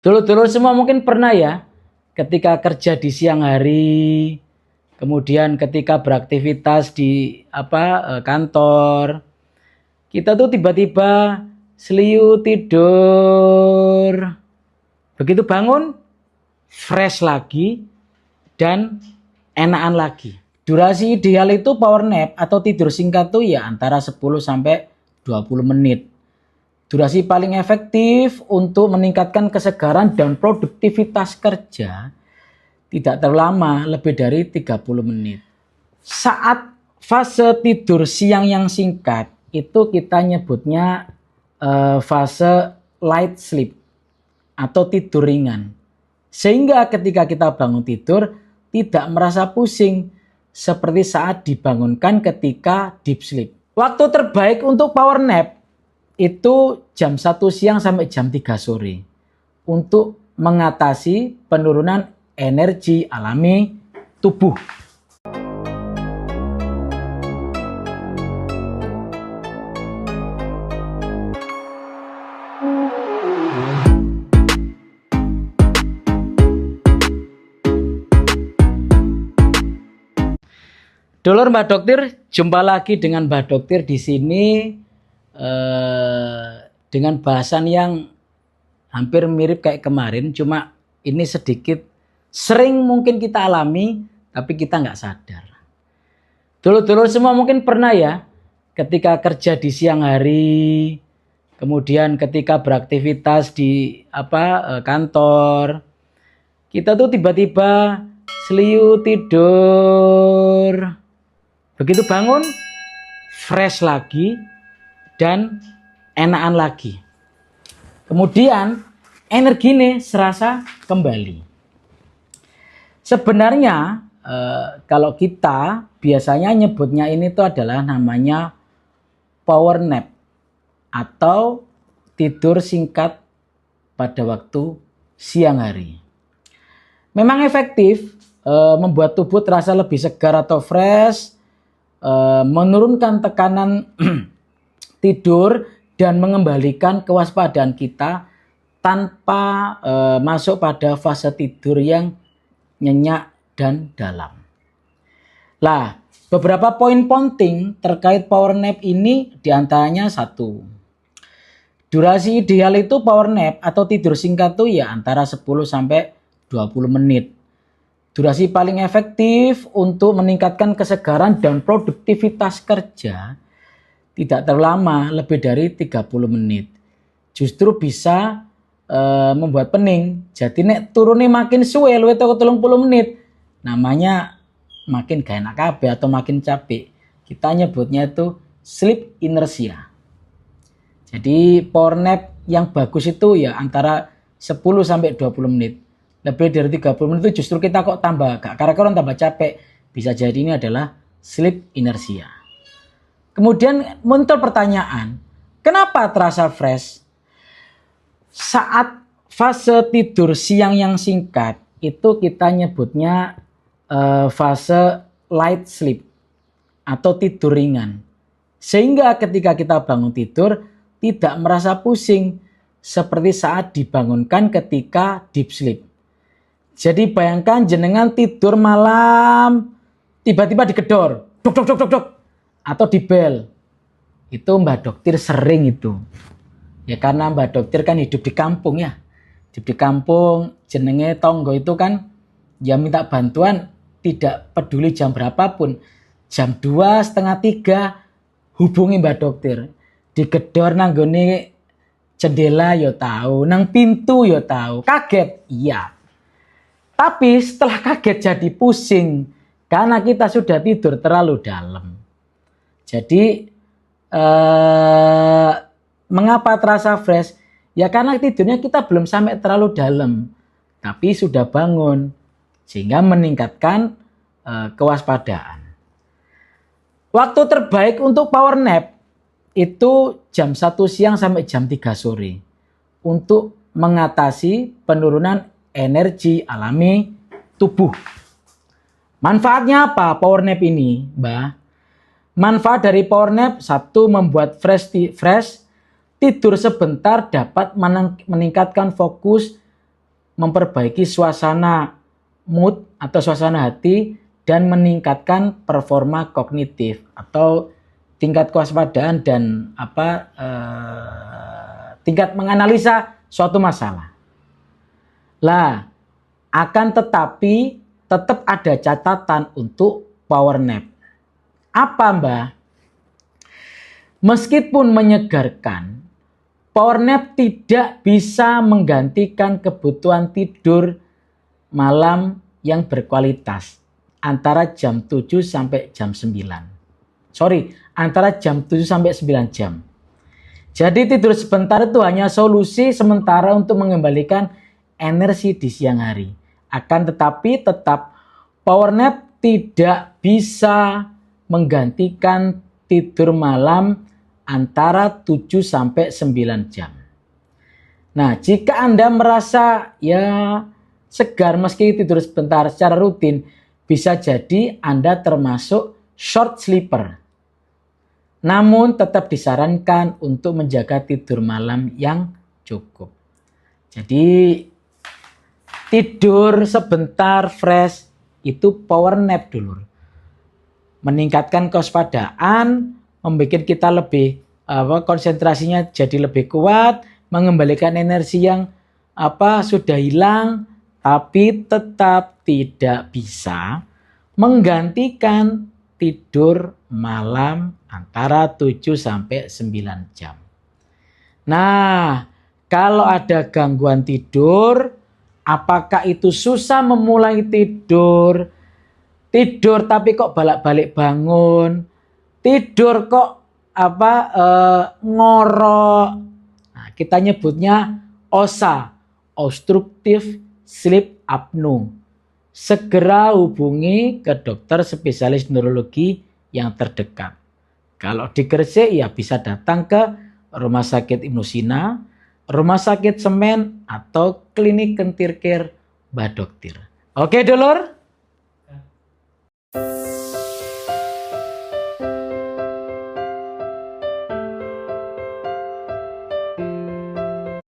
Dulur-dulur semua mungkin pernah ya, ketika kerja di siang hari, kemudian ketika beraktivitas di kantor, kita tuh tiba-tiba seliu tidur. Begitu bangun, fresh lagi dan enakan lagi. Durasi ideal itu power nap atau tidur singkat tuh ya antara 10 sampai 20 menit. Durasi paling efektif untuk meningkatkan kesegaran dan produktivitas kerja tidak terlalu lama, lebih dari 30 menit. Saat fase tidur siang yang singkat, itu kita nyebutnya fase light sleep atau tidur ringan. Sehingga ketika kita bangun tidur, tidak merasa pusing seperti saat dibangunkan ketika deep sleep. Waktu terbaik untuk power nap itu jam 1 siang sampai jam 3 sore untuk mengatasi penurunan energi alami tubuh. Dulur Mbak Dokter, jumpa lagi dengan Mbak Dokter di sini dengan bahasan yang hampir mirip kayak kemarin, cuma ini sedikit sering mungkin kita alami, tapi kita nggak sadar. Dulur-dulur semua mungkin pernah ya, ketika kerja di siang hari, kemudian ketika beraktivitas di kantor, kita tuh tiba-tiba seliu tidur. Begitu bangun, fresh lagi dan enakan lagi. Kemudian energi ini serasa kembali. Sebenarnya kalau kita biasanya nyebutnya ini tuh adalah namanya power nap atau tidur singkat pada waktu siang hari. Memang efektif membuat tubuh terasa lebih segar atau fresh, menurunkan tekanan tidur dan mengembalikan kewaspadaan kita tanpa masuk pada fase tidur yang nyenyak dan dalam. Lah, beberapa poin penting terkait power nap ini diantaranya satu. Durasi ideal itu power nap atau tidur singkat tuh ya antara 10 sampai 20 menit. Durasi paling efektif untuk meningkatkan kesegaran dan produktivitas kerja tidak terlalu lama, lebih dari 30 menit. Justru bisa membuat pening. Jadi nek turunnya makin suwe luwih teko 30 menit, namanya makin gak enak kabeh atau makin capek. Kita nyebutnya itu sleep inertia. Jadi power nap yang bagus itu ya antara 10 sampai 20 menit. Lebih dari 30 menit itu justru kita kok tambah gak karak-karak tambah capek. Bisa jadi ini adalah sleep inertia. Kemudian muncul pertanyaan, kenapa terasa fresh? Saat fase tidur siang yang singkat itu kita nyebutnya fase light sleep atau tidur ringan. Sehingga ketika kita bangun tidur tidak merasa pusing seperti saat dibangunkan ketika deep sleep. Jadi bayangkan jenengan tidur malam, tiba-tiba digedor, dok dok dok dok dok, atau dibel. Itu Mbak Dokter sering itu. Ya karena Mbak Dokter kan hidup di kampung ya. Hidup di kampung, jenenge tonggo itu kan ya minta bantuan tidak peduli jam berapapun. Jam 2, setengah 3 hubungi Mbak Dokter. Digedor nanggone jendela ya tahu, nang pintu ya tahu. Kaget, iya. Tapi setelah kaget jadi pusing karena kita sudah tidur terlalu dalam. Jadi mengapa terasa fresh? Ya karena tidurnya kita belum sampai terlalu dalam, tapi sudah bangun sehingga meningkatkan kewaspadaan. Waktu terbaik untuk power nap itu jam 1 siang sampai jam 3 sore untuk mengatasi penurunan energi alami tubuh. Manfaatnya apa power nap ini, Mbak? Manfaat dari power nap, satu, membuat fresh, tidur sebentar dapat meningkatkan fokus memperbaiki suasana mood atau suasana hati dan meningkatkan performa kognitif atau tingkat kewaspadaan dan tingkat menganalisa suatu masalah. Lah, akan tetapi tetap ada catatan untuk power nap. Apa, Mbah? Meskipun menyegarkan, power nap tidak bisa menggantikan kebutuhan tidur malam yang berkualitas antara jam 7 sampai jam 9. Antara jam 7 sampai 9 jam. Jadi tidur sebentar itu hanya solusi sementara untuk mengembalikan energi di siang hari. Akan tetapi tetap power nap tidak bisa menggantikan tidur malam antara 7 sampai 9 jam. Nah, jika Anda merasa segar meski tidur sebentar secara rutin, bisa jadi Anda termasuk short sleeper. Namun tetap disarankan untuk menjaga tidur malam yang cukup. Jadi tidur sebentar fresh itu power nap dulu. Meningkatkan kewaspadaan, membuat kita lebih konsentrasinya jadi lebih kuat, mengembalikan energi yang sudah hilang, tapi tetap tidak bisa menggantikan tidur malam antara 7 sampai 9 jam. Nah, kalau ada gangguan tidur, apakah itu susah memulai tidur? Tidur tapi kok balik-balik bangun? Tidur kok ngorok? Nah, kita nyebutnya OSA, obstructive sleep apnea. Segera hubungi ke dokter spesialis neurologi yang terdekat. Kalau di Gresik ya bisa datang ke Rumah Sakit Ibnu Sina, Rumah Sakit Semen, atau Klinik Kentirkir Mbah Dokter. Oke, dulur.